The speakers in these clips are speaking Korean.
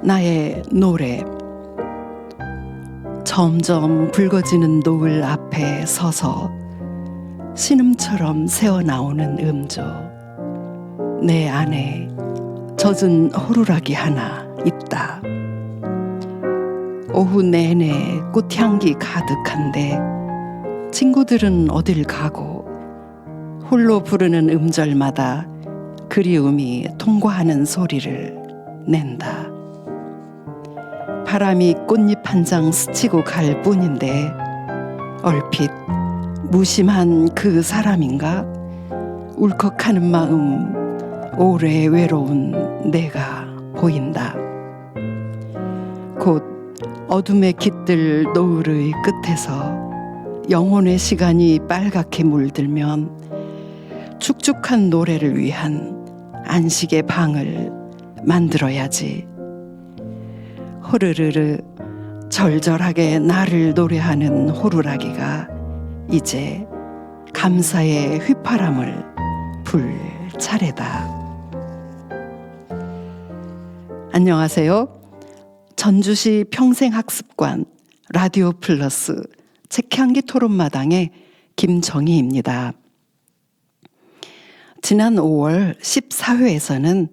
나의 노래. 점점 붉어지는 노을 앞에 서서 신음처럼 새어나오는 음조. 내 안에 젖은 호루라기 하나 있다. 오후 내내 꽃향기 가득한데 친구들은 어딜 가고 홀로 부르는 음절마다 그리움이 통과하는 소리를 낸다. 바람이 꽃잎 한 장 스치고 갈 뿐인데 얼핏 무심한 그 사람인가? 울컥하는 마음, 오래 외로운 내가 보인다. 곧 어둠에 깃들 노을의 끝에서 영혼의 시간이 빨갛게 물들면 축축한 노래를 위한 안식의 방을 만들어야지. 호르르르 절절하게 나를 노래하는 호루라기가 이제 감사의 휘파람을 불 차례다. 안녕하세요. 전주시 평생학습관 라디오 플러스 책향기 토론마당의 김정희입니다. 지난 5월 14회에서는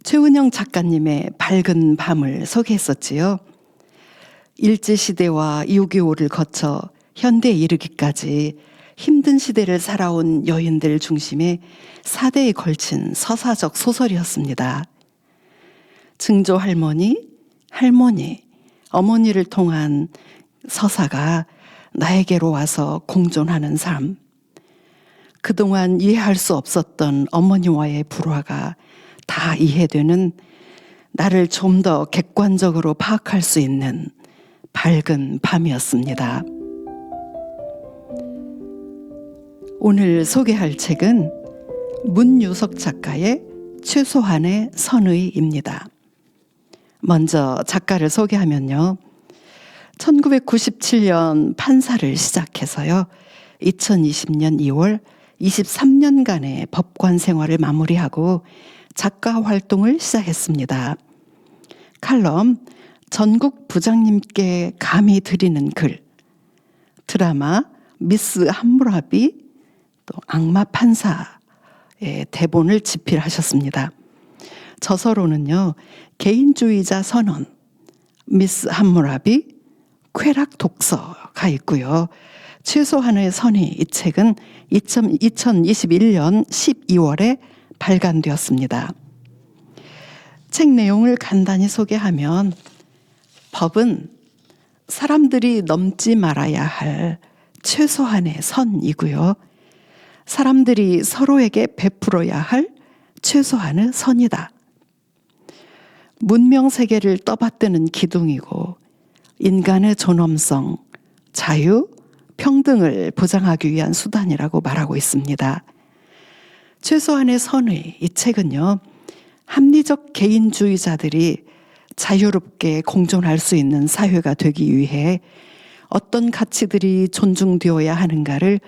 최은영 작가님의 밝은 밤을 소개했었지요. 일제시대와 6.25를 거쳐 현대에 이르기까지 힘든 시대를 살아온 여인들 중심의 4대에 걸친 서사적 소설이었습니다. 증조 할머니, 어머니를 통한 서사가 나에게로 와서 공존하는 삶. 그동안 이해할 수 없었던 어머니와의 불화가 다 이해되는, 나를 좀 더 객관적으로 파악할 수 있는 밝은 밤이었습니다. 오늘 소개할 책은 문유석 작가의 최소한의 선의입니다. 먼저 작가를 소개하면요. 1997년 판사를 시작해서요. 2020년 2월 23년간의 법관 생활을 마무리하고 작가 활동을 시작했습니다. 칼럼 전국 부장님께 감히 드리는 글, 드라마 미스 함무라비, 또 악마 판사의 대본을 집필하셨습니다. 저서로는요. 개인주의자 선언, 미스 함무라비, 쾌락 독서가 있고요. 최소한의 선의, 이 책은 2021년 12월에 발간되었습니다. 책 내용을 간단히 소개하면, 법은 사람들이 넘지 말아야 할 최소한의 선이고요. 사람들이 서로에게 베풀어야 할 최소한의 선이다. 문명 세계를 떠받드는 기둥이고 인간의 존엄성, 자유, 평등을 보장하기 위한 수단이라고 말하고 있습니다. 최소한의 선의, 이 책은요. 합리적 개인주의자들이 자유롭게 공존할 수 있는 사회가 되기 위해 어떤 가치들이 존중되어야 하는가를,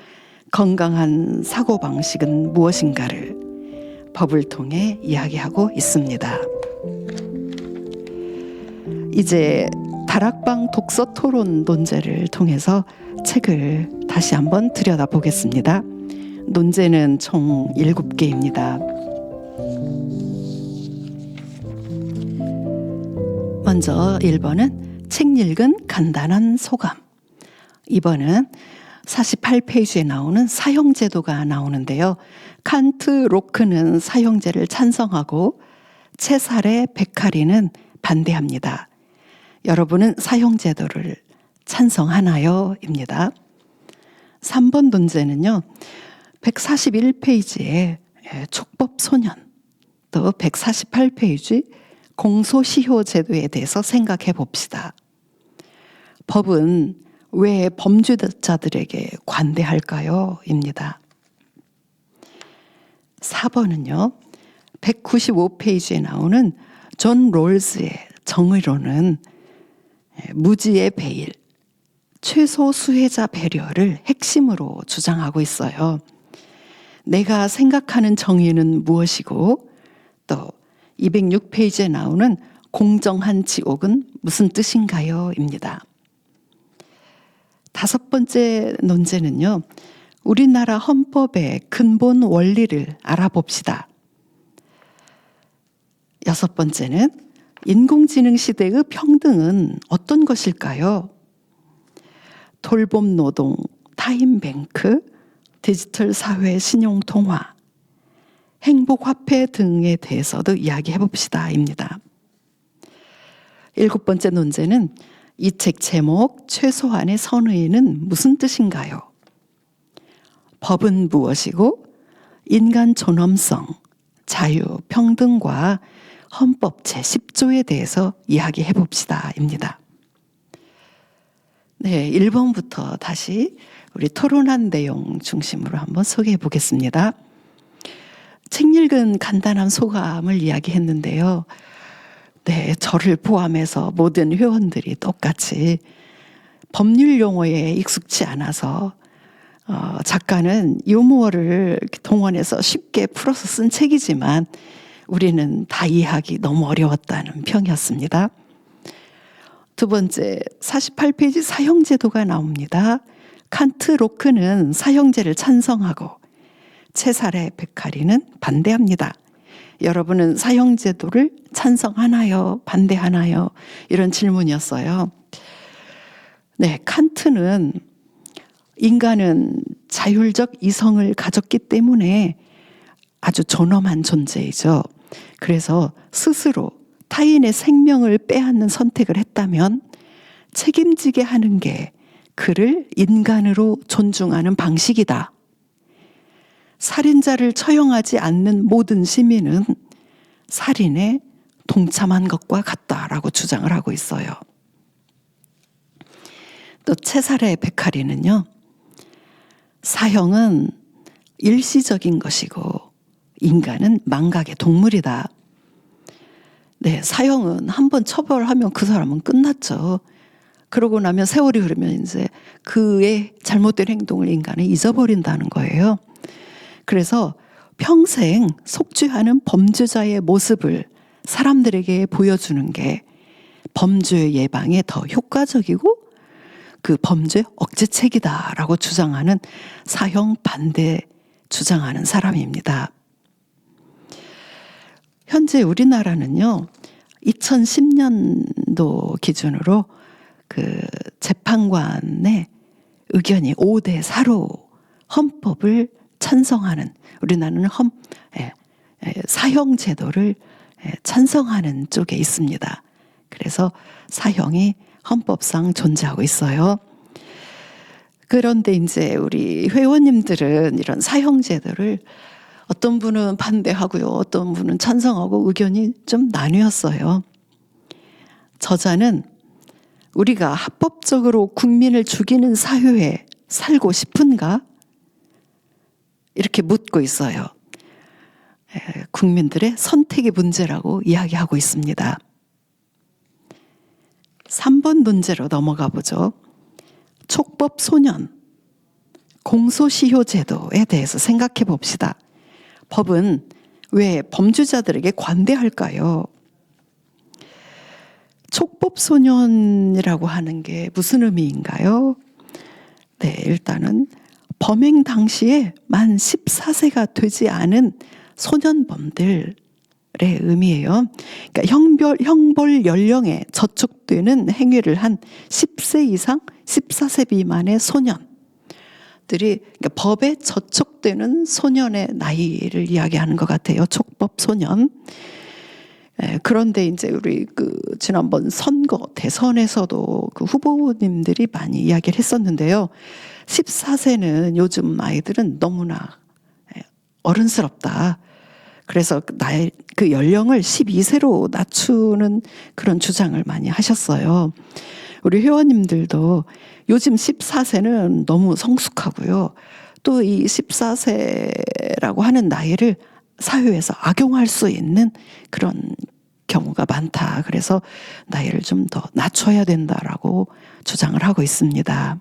건강한 사고방식은 무엇인가를 법을 통해 이야기하고 있습니다. 이제 다락방 독서 토론 논제를 통해서 책을 다시 한번 들여다보겠습니다. 논제는 총 7개입니다. 먼저 1번은 책 읽은 간단한 소감. 2번은 48페이지에 나오는 사형제도가 나오는데요. 칸트, 로크는 사형제를 찬성하고 체살의 베카리는 반대합니다. 여러분은 사형제도를 찬성하나요? 입니다. 3번 논제는요. 141페이지에 촉법소년, 또 148페이지 공소시효제도에 대해서 생각해 봅시다. 법은 왜 범죄자들에게 관대할까요? 입니다. 4번은요. 195페이지에 나오는 존 롤즈의 정의론은 무지의 베일, 최소 수혜자 배려를 핵심으로 주장하고 있어요. 내가 생각하는 정의는 무엇이고, 또 206페이지에 나오는 공정한 지옥은 무슨 뜻인가요? 입니다. 5번째 논제는요. 우리나라 헌법의 근본 원리를 알아봅시다. 6번째는 인공지능 시대의 평등은 어떤 것일까요? 돌봄 노동, 타임뱅크, 디지털 사회 신용통화, 행복화폐 등에 대해서도 이야기해 봅시다입니다. 7번째 논제는 이 책 제목 최소한의 선의는 무슨 뜻인가요? 법은 무엇이고 인간 존엄성, 자유, 평등과 헌법 제10조에 대해서 이야기해 봅시다입니다. 네, 1번부터 다시 우리 토론한 내용 중심으로 한번 소개해 보겠습니다. 책 읽은 간단한 소감을 이야기했는데요. 네, 저를 포함해서 모든 회원들이 똑같이 법률 용어에 익숙치 않아서 작가는 유머를 동원해서 쉽게 풀어서 쓴 책이지만 우리는 다 이해하기 너무 어려웠다는 평이었습니다. 2번째, 48페이지 사형제도가 나옵니다. 칸트, 로크는 사형제를 찬성하고 체사레 베카리는 반대합니다. 여러분은 사형제도를 찬성하나요? 반대하나요? 이런 질문이었어요. 네, 칸트는 인간은 자율적 이성을 가졌기 때문에 아주 존엄한 존재이죠. 그래서 스스로 타인의 생명을 빼앗는 선택을 했다면 책임지게 하는 게 그를 인간으로 존중하는 방식이다. 살인자를 처형하지 않는 모든 시민은 살인에 동참한 것과 같다라고 주장을 하고 있어요. 또 체사레 베카리는요. 사형은 일시적인 것이고 인간은 망각의 동물이다. 네, 사형은 한번 처벌하면 그 사람은 끝났죠. 그러고 나면 세월이 흐르면 이제 그의 잘못된 행동을 인간은 잊어버린다는 거예요. 그래서 평생 속죄하는 범죄자의 모습을 사람들에게 보여주는 게 범죄 예방에 더 효과적이고 그 범죄 억제책이다라고 주장하는 사형 반대 주장하는 사람입니다. 현재 우리나라는요, 2010년도 기준으로 그 재판관의 의견이 5대 4로 헌법을 찬성하는, 우리나라는 사형 제도를 찬성하는 쪽에 있습니다. 그래서 사형이 헌법상 존재하고 있어요. 그런데 이제 우리 회원님들은 이런 사형 제도를 어떤 분은 반대하고요, 어떤 분은 찬성하고 의견이 좀 나뉘었어요. 저자는 우리가 합법적으로 국민을 죽이는 사회에 살고 싶은가? 이렇게 묻고 있어요. 국민들의 선택의 문제라고 이야기하고 있습니다. 3번 문제로 넘어가 보죠. 촉법 소년, 공소시효 제도에 대해서 생각해 봅시다. 법은 왜 범죄자들에게 관대할까요? 촉법 소년이라고 하는 게 무슨 의미인가요? 네, 일단은 범행 당시에 만 14세가 되지 않은 소년범들의 의미예요. 그러니까 형벌 연령에 저촉되는 행위를 한 10세 이상 14세 미만의 소년들이, 그러니까 법에 저촉되는 소년의 나이를 이야기하는 것 같아요. 촉법 소년. 그런데 이제 우리 지난번 선거 대선에서도 그 후보님들이 많이 이야기를 했었는데요. 14세는 요즘 아이들은 너무나 어른스럽다. 그래서 그 연령을 12세로 낮추는 그런 주장을 많이 하셨어요. 우리 회원님들도 요즘 14세는 너무 성숙하고요. 또 이 14세라고 하는 나이를 사회에서 악용할 수 있는 그런 경우가 많다. 그래서 나이를 좀 더 낮춰야 된다라고 주장을 하고 있습니다.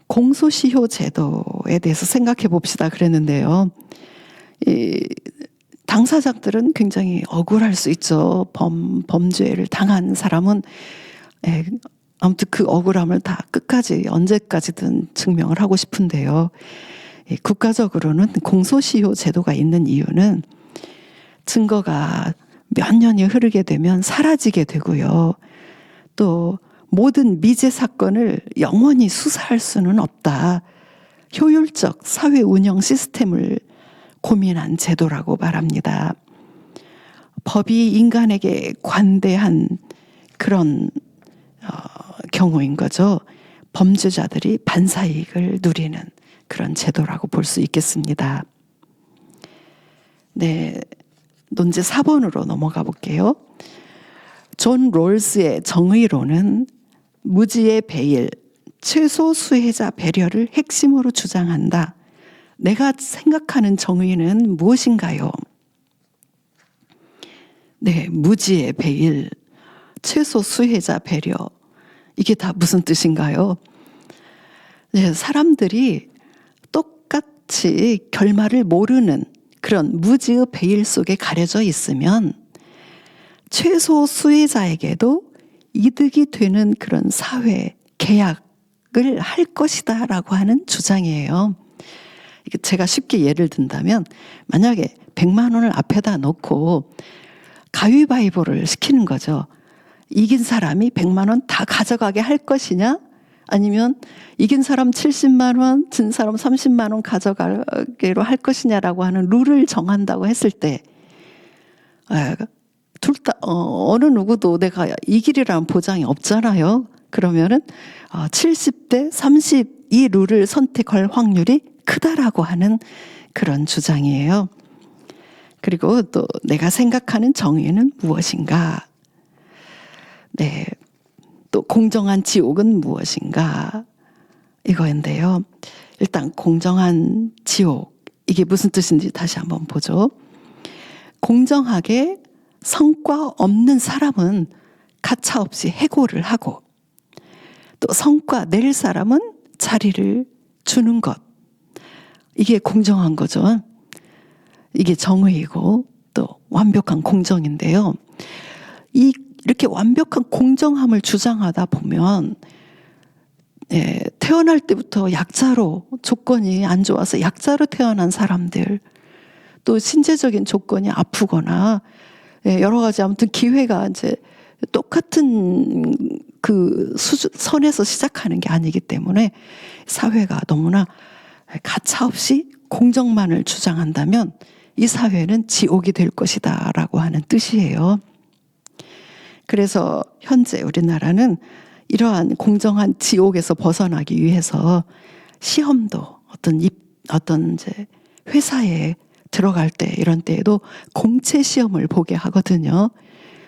공소시효 제도에 대해서 생각해 봅시다 그랬는데요. 당사자들은 굉장히 억울할 수 있죠. 범죄를 당한 사람은 아무튼 그 억울함을 다 끝까지 언제까지든 증명을 하고 싶은데요. 국가적으로는 공소시효 제도가 있는 이유는 증거가 몇 년이 흐르게 되면 사라지게 되고요. 또 모든 미제 사건을 영원히 수사할 수는 없다. 효율적 사회 운영 시스템을 고민한 제도라고 말합니다. 법이 인간에게 관대한 그런 경우인 거죠. 범죄자들이 반사이익을 누리는 그런 제도라고 볼 수 있겠습니다. 네, 논제 4번으로 넘어가 볼게요. 존 롤스의 정의론은 무지의 배일, 최소 수혜자 배려를 핵심으로 주장한다. 내가 생각하는 정의는 무엇인가요? 네, 무지의 배일, 최소 수혜자 배려. 이게 다 무슨 뜻인가요? 네, 사람들이 똑같이 결말을 모르는 그런 무지의 배일 속에 가려져 있으면 최소 수혜자에게도 이득이 되는 그런 사회 계약을 할 것이다 라고 하는 주장이에요. 제가 쉽게 예를 든다면 만약에 100만 원을 앞에다 놓고 가위바위보를 시키는 거죠. 이긴 사람이 100만 원 다 가져가게 할 것이냐? 아니면 이긴 사람 70만 원, 진 사람 30만 원 가져가기로 할 것이냐라고 하는 룰을 정한다고 했을 때 둘 다 어느 누구도 내가 이기리라는 보장이 없잖아요. 그러면은 70대 30 이 룰을 선택할 확률이 크다라고 하는 그런 주장이에요. 그리고 또 내가 생각하는 정의는 무엇인가? 네, 또 공정한 지옥은 무엇인가? 이거인데요. 일단 공정한 지옥, 이게 무슨 뜻인지 다시 한번 보죠. 공정하게 성과 없는 사람은 가차없이 해고를 하고 또 성과 낼 사람은 자리를 주는 것. 이게 공정한 거죠. 이게 정의이고 또 완벽한 공정인데요. 이렇게 완벽한 공정함을 주장하다 보면 태어날 때부터 약자로 조건이 안 좋아서 약자로 태어난 사람들 또 신체적인 조건이 아프거나 여러 가지 아무튼 기회가 이제 똑같은 그 선에서 시작하는 게 아니기 때문에 사회가 너무나 가차없이 공정만을 주장한다면 이 사회는 지옥이 될 것이다 라고 하는 뜻이에요. 그래서 현재 우리나라는 이러한 공정한 지옥에서 벗어나기 위해서 시험도 어떤 이제 회사에 들어갈 때 이런 때에도 공채 시험을 보게 하거든요.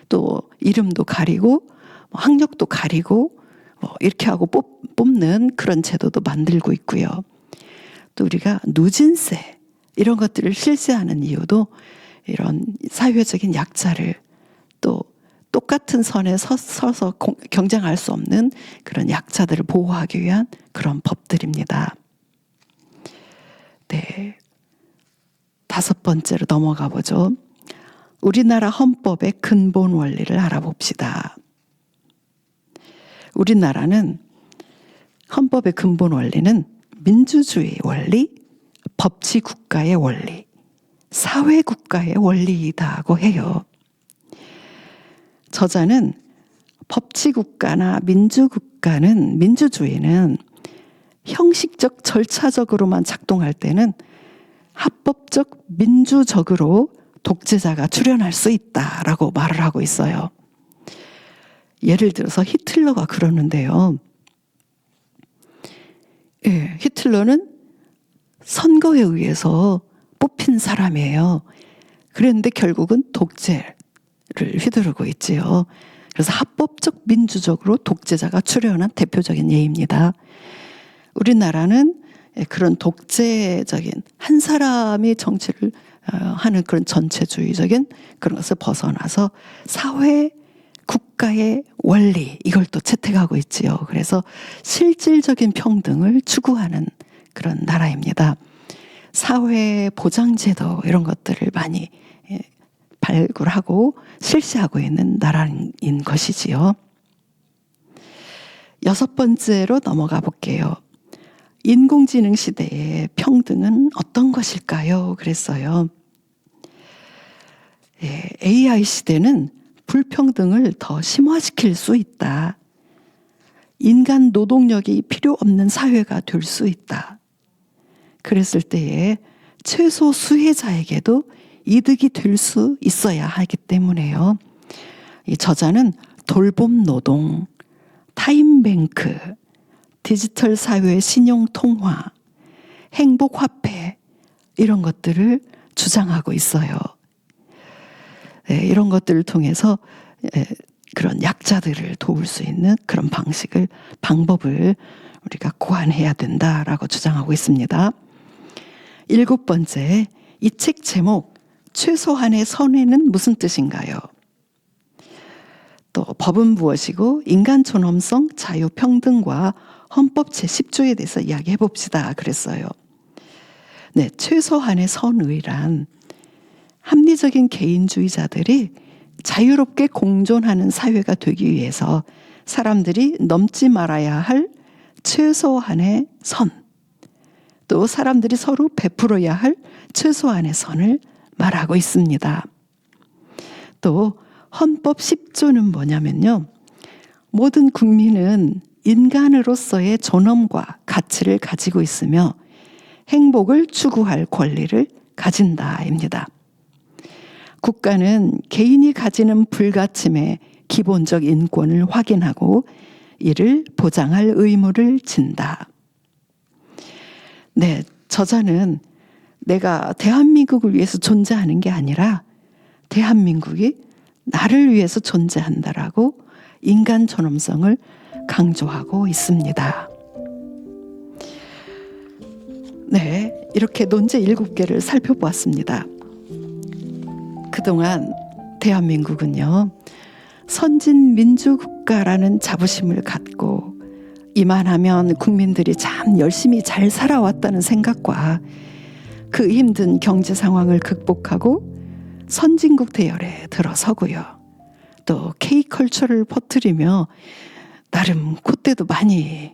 또 이름도 가리고 학력도 가리고 이렇게 하고 뽑는 그런 제도도 만들고 있고요. 또 우리가 누진세 이런 것들을 실시하는 이유도 이런 사회적인 약자를 또 똑같은 선에 서서 경쟁할 수 없는 그런 약자들을 보호하기 위한 그런 법들입니다. 네, 5번째로 넘어가 보죠. 우리나라 헌법의 근본 원리를 알아봅시다. 우리나라는 헌법의 근본 원리는 민주주의 원리, 법치국가의 원리, 사회국가의 원리이다고 해요. 저자는 법치국가나 민주주의는 형식적 절차적으로만 작동할 때는 합법적 민주적으로 독재자가 출현할 수 있다라고 말을 하고 있어요. 예를 들어서 히틀러가 그러는데요. 히틀러는 선거에 의해서 뽑힌 사람이에요. 그런데 결국은 독재를 휘두르고 있지요. 그래서 합법적 민주적으로 독재자가 출현한 대표적인 예입니다. 우리나라는 그런 독재적인 한 사람이 정치를 하는 그런 전체주의적인 그런 것을 벗어나서 사회 국가의 원리 이걸 또 채택하고 있지요. 그래서 실질적인 평등을 추구하는 그런 나라입니다. 사회 보장제도 이런 것들을 많이 발굴하고 실시하고 있는 나라인 것이지요. 6번째로 넘어가 볼게요. 인공지능 시대의 평등은 어떤 것일까요? 그랬어요. AI 시대는 불평등을 더 심화시킬 수 있다. 인간 노동력이 필요 없는 사회가 될 수 있다. 그랬을 때에 최소 수혜자에게도 이득이 될 수 있어야 하기 때문에요. 이 저자는 돌봄 노동, 타임뱅크, 디지털 사회 신용 통화, 행복 화폐 이런 것들을 주장하고 있어요. 이런 것들을 통해서 그런 약자들을 도울 수 있는 그런 방법을 우리가 고안해야 된다라고 주장하고 있습니다. 7번째, 이 책 제목 최소한의 선에는 무슨 뜻인가요? 또 법은 무엇이고 인간 존엄성, 자유, 평등과 헌법 제10조에 대해서 이야기해 봅시다 그랬어요. 네, 최소한의 선의란 합리적인 개인주의자들이 자유롭게 공존하는 사회가 되기 위해서 사람들이 넘지 말아야 할 최소한의 선, 또 사람들이 서로 베풀어야 할 최소한의 선을 말하고 있습니다. 또 헌법 10조는 뭐냐면요. 모든 국민은 인간으로서의 존엄과 가치를 가지고 있으며 행복을 추구할 권리를 가진다입니다. 국가는 개인이 가지는 불가침의 기본적 인권을 확인하고 이를 보장할 의무를 진다. 네, 저자는 내가 대한민국을 위해서 존재하는 게 아니라 대한민국이 나를 위해서 존재한다라고 인간 존엄성을 강조하고 있습니다. 네, 이렇게 논제 7개를 살펴보았습니다. 그동안 대한민국은요, 선진 민주국가라는 자부심을 갖고 이만하면 국민들이 참 열심히 잘 살아왔다는 생각과 그 힘든 경제 상황을 극복하고 선진국 대열에 들어서고요. 또 K컬처를 퍼뜨리며 나름 콧대도 많이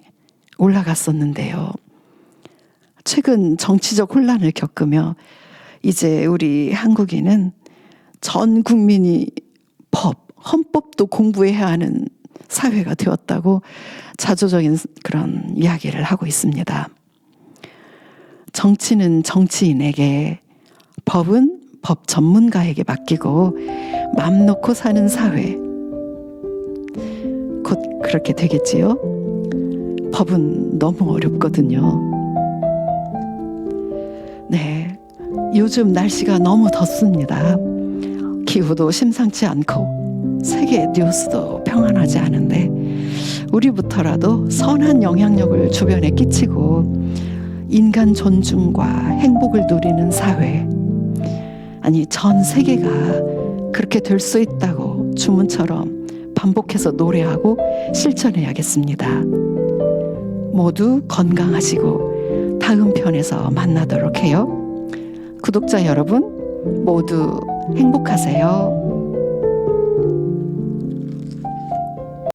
올라갔었는데요. 최근 정치적 혼란을 겪으며 이제 우리 한국인은 전 국민이 헌법도 공부해야 하는 사회가 되었다고 자조적인 그런 이야기를 하고 있습니다. 정치는 정치인에게, 법은 법 전문가에게 맡기고 맘 놓고 사는 사회, 곧 그렇게 되겠지요. 법은 너무 어렵거든요. 네, 요즘 날씨가 너무 덥습니다. 기후도 심상치 않고 세계 뉴스도 평안하지 않은데 우리부터라도 선한 영향력을 주변에 끼치고 인간 존중과 행복을 누리는 사회, 아니 전 세계가 그렇게 될 수 있다고 주문처럼 반복해서 노래하고 실천해야겠습니다. 모두 건강하시고 다음 편에서 만나도록 해요. 구독자 여러분 모두 행복하세요.